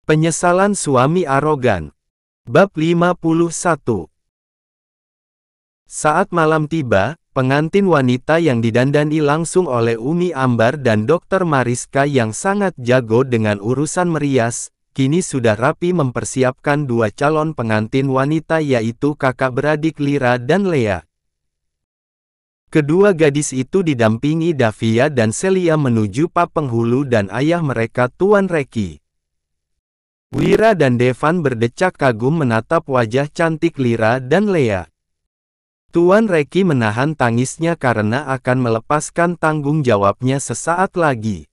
Penyesalan suami arogan. Bab 51. Saat malam tiba, pengantin wanita yang didandani langsung oleh Umi Ambar dan Dokter Mariska yang sangat jago dengan urusan merias, kini sudah rapi mempersiapkan dua calon pengantin wanita yaitu kakak beradik Lira dan Lea. Kedua gadis itu didampingi Davia dan Celia menuju pub penghulu dan ayah mereka Tuan Reki. Wira dan Devan berdecak kagum menatap wajah cantik Lira dan Lea. Tuan Reki menahan tangisnya karena akan melepaskan tanggung jawabnya sesaat lagi.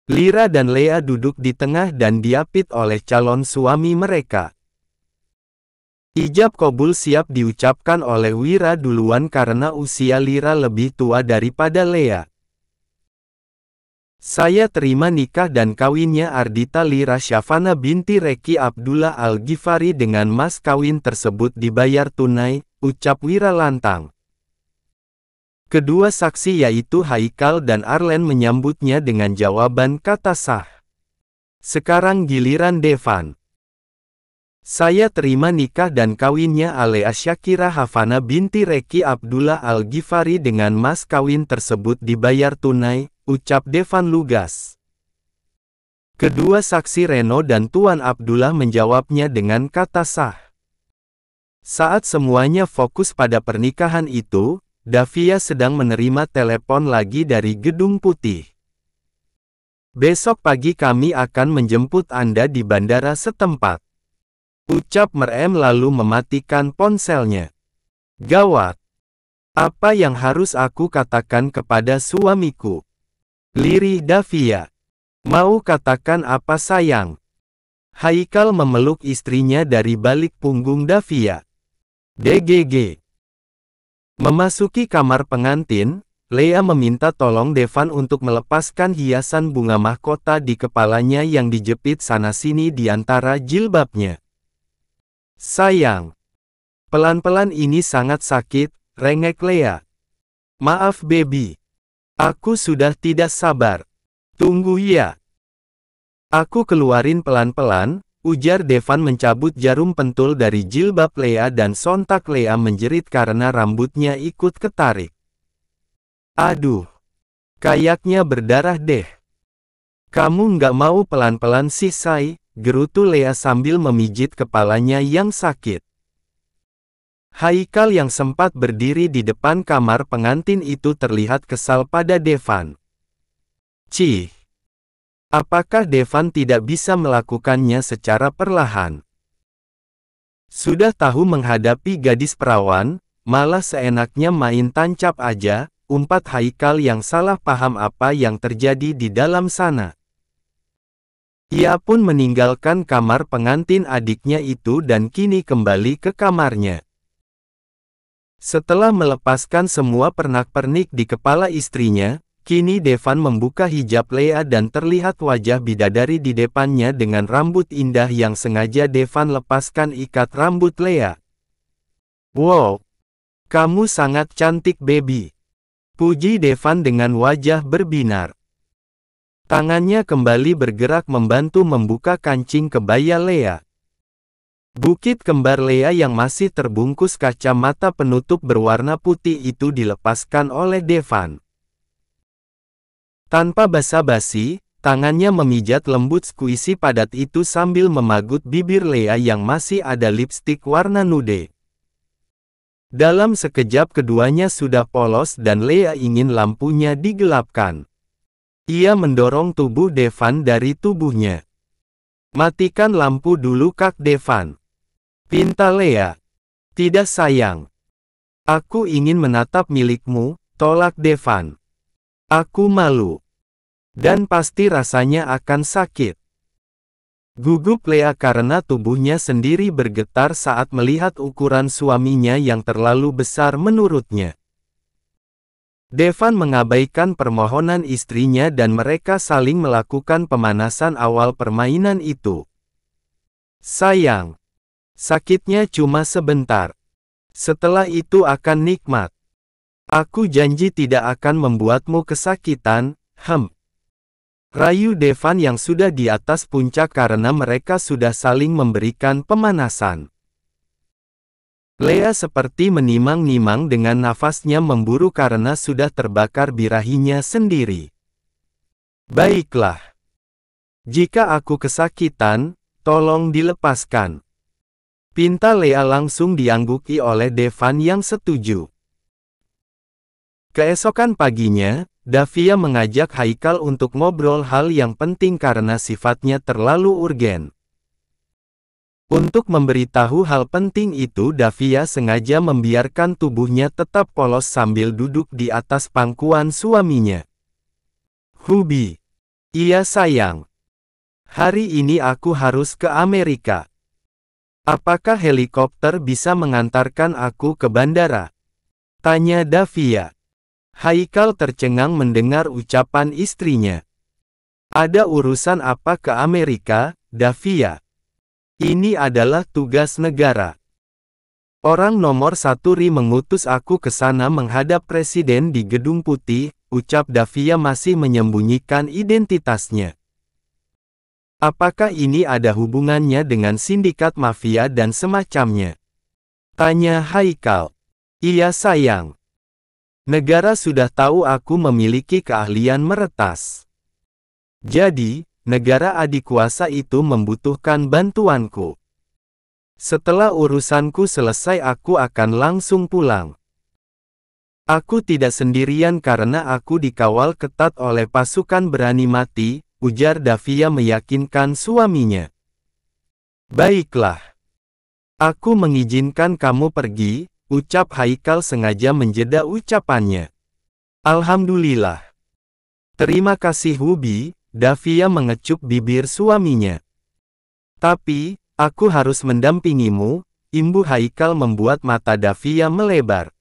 Lira dan Lea duduk di tengah dan diapit oleh calon suami mereka. Ijab kabul siap diucapkan oleh Wira duluan karena usia Lira lebih tua daripada Lea. Saya terima nikah dan kawinnya Ardita Lira Syafana binti Reki Abdullah Al-Ghifari dengan mas kawin tersebut dibayar tunai, ucap Wira lantang. Kedua saksi yaitu Haikal dan Arlen menyambutnya dengan jawaban kata sah. Sekarang giliran Devan. Saya terima nikah dan kawinnya Alea Syakira Hafana binti Reki Abdullah Al-Ghifari dengan mas kawin tersebut dibayar tunai, ucap Devan lugas. Kedua saksi Reno dan Tuan Abdullah menjawabnya dengan kata sah. Saat semuanya fokus pada pernikahan itu, Davia sedang menerima telepon lagi dari Gedung Putih. Besok pagi kami akan menjemput Anda di bandara setempat, ucap Merem lalu mematikan ponselnya. Gawat. Apa yang harus aku katakan kepada suamiku? Lirih Davia. Mau katakan apa sayang? Haikal memeluk istrinya dari balik punggung Davia. DGG. Memasuki kamar pengantin, Lea meminta tolong Devan untuk melepaskan hiasan bunga mahkota di kepalanya yang dijepit sana-sini di antara jilbabnya. Sayang. Pelan-pelan ini sangat sakit, rengek Lea. Maaf baby. Aku sudah tidak sabar. Tunggu ya. Aku keluarin pelan-pelan, ujar Devan mencabut jarum pentul dari jilbab Lea dan sontak Lea menjerit karena rambutnya ikut ketarik. Aduh. Kayaknya berdarah deh. Kamu nggak mau pelan-pelan sih say, gerutu Lea sambil memijit kepalanya yang sakit. Haikal yang sempat berdiri di depan kamar pengantin itu terlihat kesal pada Devan. Cih. Apakah Devan tidak bisa melakukannya secara perlahan? Sudah tahu menghadapi gadis perawan, malah seenaknya main tancap aja, umpat Haikal yang salah paham apa yang terjadi di dalam sana. Ia pun meninggalkan kamar pengantin adiknya itu dan kini kembali ke kamarnya. Setelah melepaskan semua pernak-pernik di kepala istrinya, kini Devan membuka hijab Lea dan terlihat wajah bidadari di depannya dengan rambut indah yang sengaja Devan lepaskan ikat rambut Lea. Wow, kamu sangat cantik baby. Puji Devan dengan wajah berbinar. Tangannya kembali bergerak membantu membuka kancing kebaya Lea. Bukit kembar Lea yang masih terbungkus kacamata penutup berwarna putih itu dilepaskan oleh Devan. Tanpa basa-basi, tangannya memijat lembut skuisi padat itu sambil memagut bibir Lea yang masih ada lipstik warna nude. Dalam sekejap keduanya sudah polos dan Lea ingin lampunya digelapkan. Ia mendorong tubuh Devan dari tubuhnya. Matikan lampu dulu Kak Devan. Pinta Lea. Tidak sayang. Aku ingin menatap milikmu, tolak Devan. Aku malu. Dan pasti rasanya akan sakit. Gugup Lea karena tubuhnya sendiri bergetar saat melihat ukuran suaminya yang terlalu besar menurutnya. Devan mengabaikan permohonan istrinya dan mereka saling melakukan pemanasan awal permainan itu. Sayang. Sakitnya cuma sebentar. Setelah itu akan nikmat. Aku janji tidak akan membuatmu kesakitan, Rayu Devan yang sudah di atas puncak karena mereka sudah saling memberikan pemanasan. Lea seperti menimang-nimang dengan nafasnya memburu karena sudah terbakar birahinya sendiri. Baiklah. Jika aku kesakitan, tolong dilepaskan. Pinta Lea langsung diangguki oleh Devan yang setuju. Keesokan paginya, Davia mengajak Haikal untuk ngobrol hal yang penting karena sifatnya terlalu urgen. Untuk memberitahu hal penting itu, Davia sengaja membiarkan tubuhnya tetap polos sambil duduk di atas pangkuan suaminya. Hubi. Iya sayang. Hari ini aku harus ke Amerika. Apakah helikopter bisa mengantarkan aku ke bandara? Tanya Davia. Haikal tercengang mendengar ucapan istrinya. Ada urusan apa ke Amerika, Davia? Ini adalah tugas negara. Orang nomor 1 RI mengutus aku ke sana menghadap presiden di Gedung Putih, ucap Davia masih menyembunyikan identitasnya. Apakah ini ada hubungannya dengan sindikat mafia dan semacamnya? Tanya Haikal. Iya sayang. Negara sudah tahu aku memiliki keahlian meretas. Jadi, negara adik kuasa itu membutuhkan bantuanku. Setelah urusanku selesai aku akan langsung pulang. Aku tidak sendirian karena aku dikawal ketat oleh pasukan berani mati, ujar Davia meyakinkan suaminya. Baiklah. Aku mengizinkan kamu pergi, ucap Haikal sengaja menjeda ucapannya. Alhamdulillah. Terima kasih Hubi, Davia mengecup bibir suaminya. Tapi, aku harus mendampingimu, imbu Haikal membuat mata Davia melebar.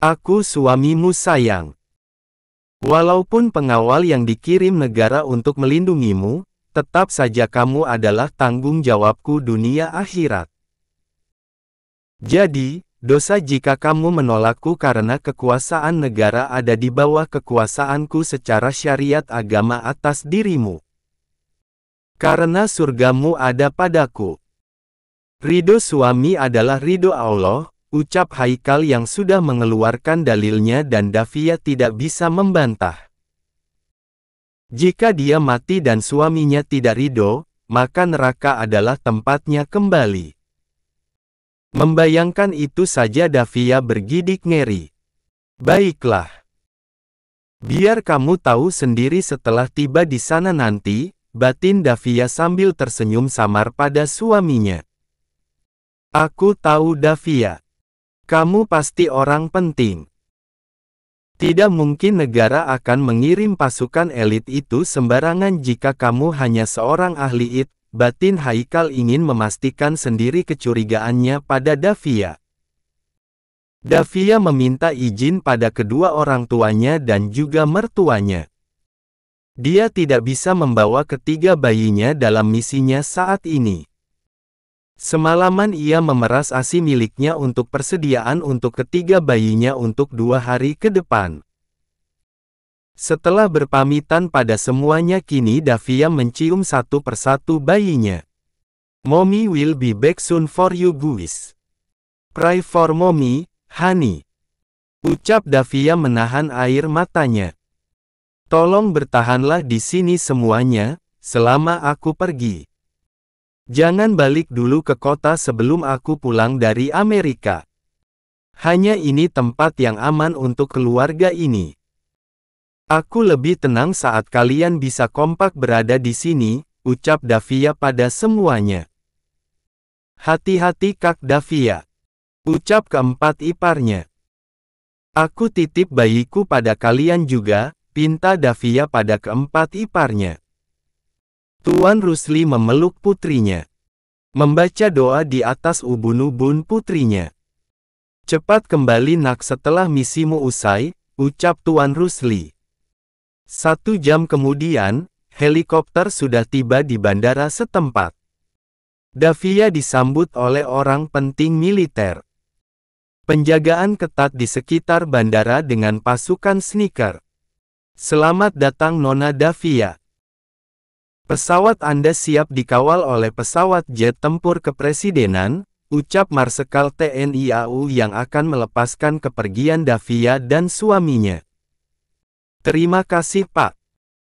Aku suamimu sayang. Walaupun pengawal yang dikirim negara untuk melindungimu, tetap saja kamu adalah tanggung jawabku dunia akhirat. Jadi, dosa jika kamu menolakku karena kekuasaan negara ada di bawah kekuasaanku secara syariat agama atas dirimu. Karena surgamu ada padaku. Ridho suami adalah ridho Allah, ucap Haikal yang sudah mengeluarkan dalilnya dan Davia tidak bisa membantah. Jika dia mati dan suaminya tidak ridho, maka neraka adalah tempatnya kembali. Membayangkan itu saja Davia bergidik ngeri. Baiklah. Biar kamu tahu sendiri setelah tiba di sana nanti, batin Davia sambil tersenyum samar pada suaminya. Aku tahu Davia. Kamu pasti orang penting. Tidak mungkin negara akan mengirim pasukan elit itu sembarangan jika kamu hanya seorang ahli IT. Batin Haikal ingin memastikan sendiri kecurigaannya pada Davia. Davia meminta izin pada kedua orang tuanya dan juga mertuanya. Dia tidak bisa membawa ketiga bayinya dalam misinya saat ini. Semalaman ia memeras ASI miliknya untuk persediaan untuk ketiga bayinya untuk 2 hari ke depan. Setelah berpamitan pada semuanya kini Davia mencium satu persatu bayinya. Mommy will be back soon for you guys. Pray for mommy, honey. Ucap Davia menahan air matanya. Tolong bertahanlah di sini semuanya, selama aku pergi. Jangan balik dulu ke kota sebelum aku pulang dari Amerika. Hanya ini tempat yang aman untuk keluarga ini. Aku lebih tenang saat kalian bisa kompak berada di sini, ucap Davia pada semuanya. Hati-hati Kak Davia, ucap keempat iparnya. Aku titip bayiku pada kalian juga, pinta Davia pada keempat iparnya. Tuan Rusli memeluk putrinya. Membaca doa di atas ubun-ubun putrinya. Cepat kembali nak setelah misimu usai, ucap Tuan Rusli. 1 jam kemudian, helikopter sudah tiba di bandara setempat. Davia disambut oleh orang penting militer. Penjagaan ketat di sekitar bandara dengan pasukan sniper. Selamat datang Nona Davia. Pesawat Anda siap dikawal oleh pesawat jet tempur kepresidenan, ucap Marsekal TNI AU yang akan melepaskan kepergian Davia dan suaminya. Terima kasih Pak.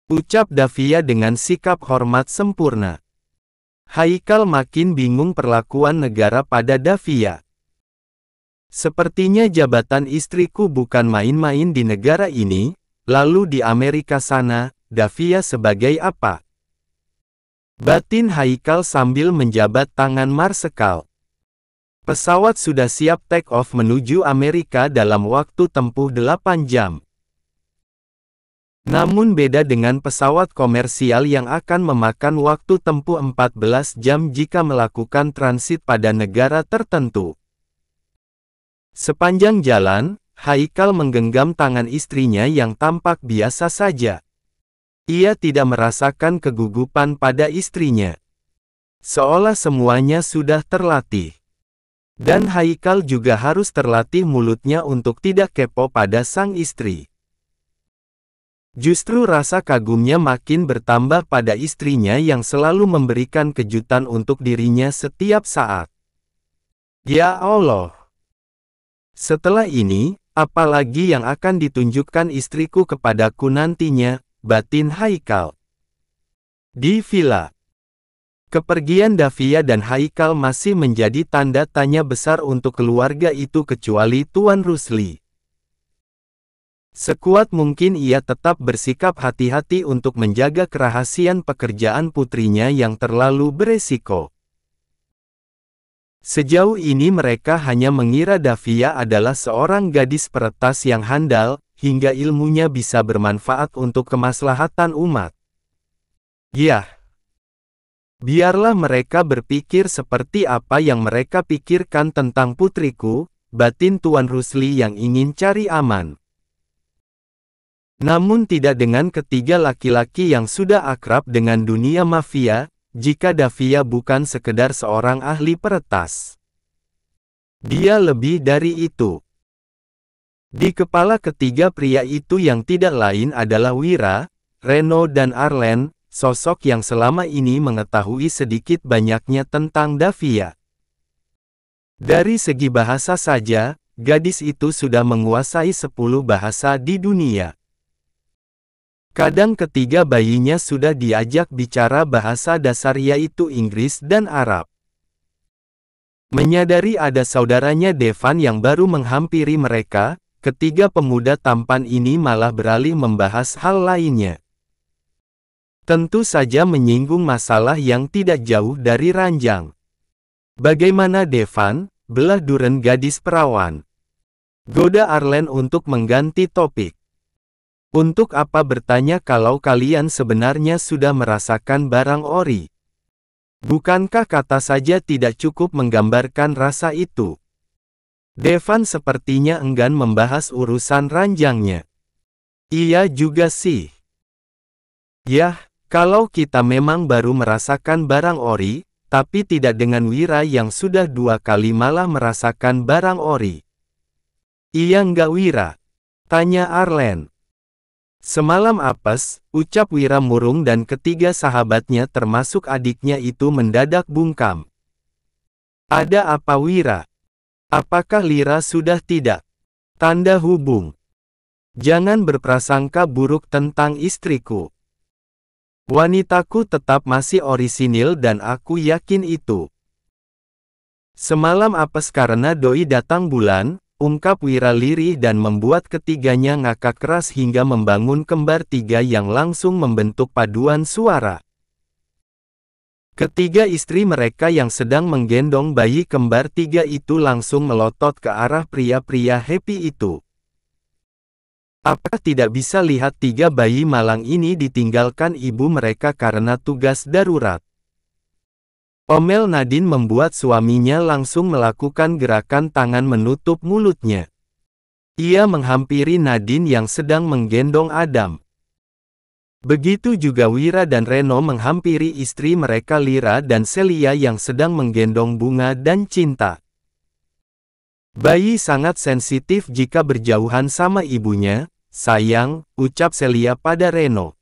Ucap Davia dengan sikap hormat sempurna. Haikal makin bingung perlakuan negara pada Davia. Sepertinya jabatan istriku bukan main-main di negara ini, lalu di Amerika sana, Davia sebagai apa? Batin Haikal sambil menjabat tangan Marsekal. Pesawat sudah siap take off menuju Amerika dalam waktu tempuh 8 jam. Namun beda dengan pesawat komersial yang akan memakan waktu tempuh 14 jam jika melakukan transit pada negara tertentu. Sepanjang jalan, Haikal menggenggam tangan istrinya yang tampak biasa saja. Ia tidak merasakan kegugupan pada istrinya. Seolah semuanya sudah terlatih. Dan Haikal juga harus terlatih mulutnya untuk tidak kepo pada sang istri. Justru rasa kagumnya makin bertambah pada istrinya yang selalu memberikan kejutan untuk dirinya setiap saat. Ya Allah! Setelah ini, apalagi yang akan ditunjukkan istriku kepadaku nantinya, batin Haikal. Di villa. Kepergian Davia dan Haikal masih menjadi tanda tanya besar untuk keluarga itu kecuali Tuan Rusli. Sekuat mungkin ia tetap bersikap hati-hati untuk menjaga kerahasiaan pekerjaan putrinya yang terlalu beresiko. Sejauh ini mereka hanya mengira Davia adalah seorang gadis peretas yang handal, hingga ilmunya bisa bermanfaat untuk kemaslahatan umat. Yah! Biarlah mereka berpikir seperti apa yang mereka pikirkan tentang putriku, batin Tuan Rusli yang ingin cari aman. Namun tidak dengan ketiga laki-laki yang sudah akrab dengan dunia mafia, jika Davia bukan sekedar seorang ahli peretas. Dia lebih dari itu. Di kepala ketiga pria itu yang tidak lain adalah Wira, Reno dan Arlen, sosok yang selama ini mengetahui sedikit banyaknya tentang Davia. Dari segi bahasa saja, gadis itu sudah menguasai 10 bahasa di dunia. Kadang ketiga bayinya sudah diajak bicara bahasa dasar yaitu Inggris dan Arab. Menyadari ada saudaranya Devan yang baru menghampiri mereka, ketiga pemuda tampan ini malah beralih membahas hal lainnya. Tentu saja menyinggung masalah yang tidak jauh dari ranjang. Bagaimana Devan, belah duren gadis perawan? Goda Arlen untuk mengganti topik. Untuk apa bertanya kalau kalian sebenarnya sudah merasakan barang ori? Bukankah kata saja tidak cukup menggambarkan rasa itu? Devan sepertinya enggan membahas urusan ranjangnya. Iya juga sih. Yah, kalau kita memang baru merasakan barang ori, tapi tidak dengan Wira yang sudah 2 kali malah merasakan barang ori. Iya enggak Wira? Tanya Arlen. Semalam apes, ucap Wira murung dan ketiga sahabatnya termasuk adiknya itu mendadak bungkam. Ada apa Wira? Apakah Lira sudah tidak? Tanda hubung. Jangan berprasangka buruk tentang istriku. Wanitaku tetap masih orisinil dan aku yakin itu. Semalam apes karena doi datang bulan, ungkap Wira lirih dan membuat ketiganya ngakak keras hingga membangun kembar 3 yang langsung membentuk paduan suara. Ketiga istri mereka yang sedang menggendong bayi kembar 3 itu langsung melotot ke arah pria-pria happy itu. Apakah tidak bisa lihat 3 bayi malang ini ditinggalkan ibu mereka karena tugas darurat? Omel Nadine membuat suaminya langsung melakukan gerakan tangan menutup mulutnya. Ia menghampiri Nadine yang sedang menggendong Adam. Begitu juga Wira dan Reno menghampiri istri mereka Lira dan Celia yang sedang menggendong Bunga dan Cinta. Bayi sangat sensitif jika berjauhan sama ibunya, sayang, ucap Celia pada Reno.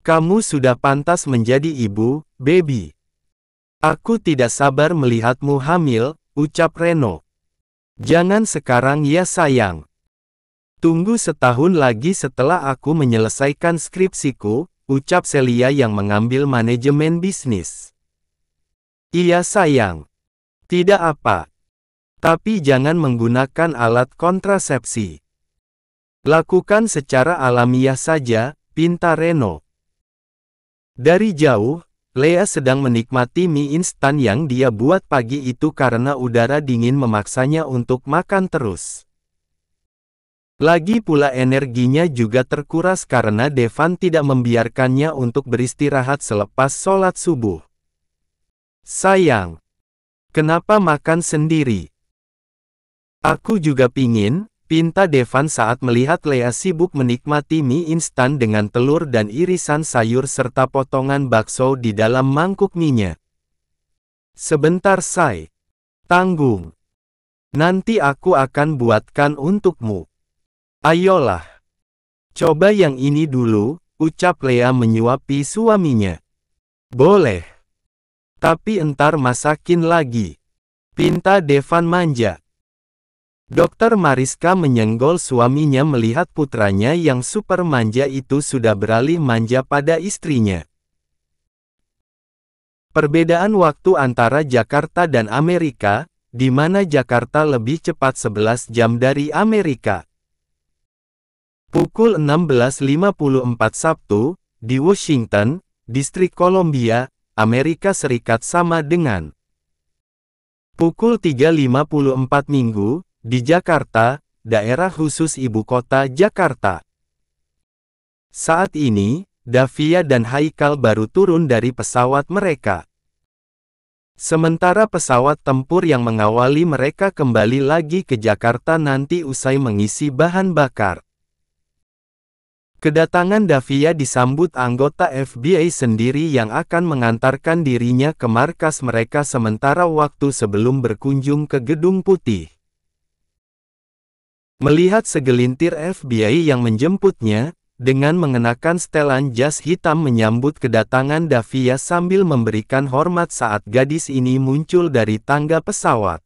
Kamu sudah pantas menjadi ibu, baby. Aku tidak sabar melihatmu hamil, ucap Reno. Jangan sekarang ya sayang. Tunggu setahun lagi setelah aku menyelesaikan skripsiku, ucap Celia yang mengambil manajemen bisnis. Iya sayang. Tidak apa. Tapi jangan menggunakan alat kontrasepsi. Lakukan secara alamiah saja, pinta Reno. Dari jauh, Lea sedang menikmati mie instan yang dia buat pagi itu karena udara dingin memaksanya untuk makan terus. Lagi pula energinya juga terkuras karena Devan tidak membiarkannya untuk beristirahat selepas sholat subuh. Sayang, kenapa makan sendiri? Aku juga pingin, pinta Devan saat melihat Lea sibuk menikmati mie instan dengan telur dan irisan sayur serta potongan bakso di dalam mangkuk mie-nya. Sebentar say. Tanggung. Nanti aku akan buatkan untukmu. Ayolah. Coba yang ini dulu, ucap Lea menyuapi suaminya. Boleh. Tapi entar masakin lagi. Pinta Devan manja. Dokter Mariska menyenggol suaminya melihat putranya yang super manja itu sudah beralih manja pada istrinya. Perbedaan waktu antara Jakarta dan Amerika, di mana Jakarta lebih cepat 11 jam dari Amerika. Pukul 16.54 Sabtu, di Washington, Distrik Columbia, Amerika Serikat sama dengan pukul 3.54 Minggu, di Jakarta, daerah khusus ibu kota Jakarta. Saat ini, Davia dan Haikal baru turun dari pesawat mereka. Sementara pesawat tempur yang mengawali mereka kembali lagi ke Jakarta nanti usai mengisi bahan bakar. Kedatangan Davia disambut anggota FBI sendiri yang akan mengantarkan dirinya ke markas mereka sementara waktu sebelum berkunjung ke Gedung Putih. Melihat segelintir FBI yang menjemputnya, dengan mengenakan setelan jas hitam menyambut kedatangan Davia sambil memberikan hormat saat gadis ini muncul dari tangga pesawat.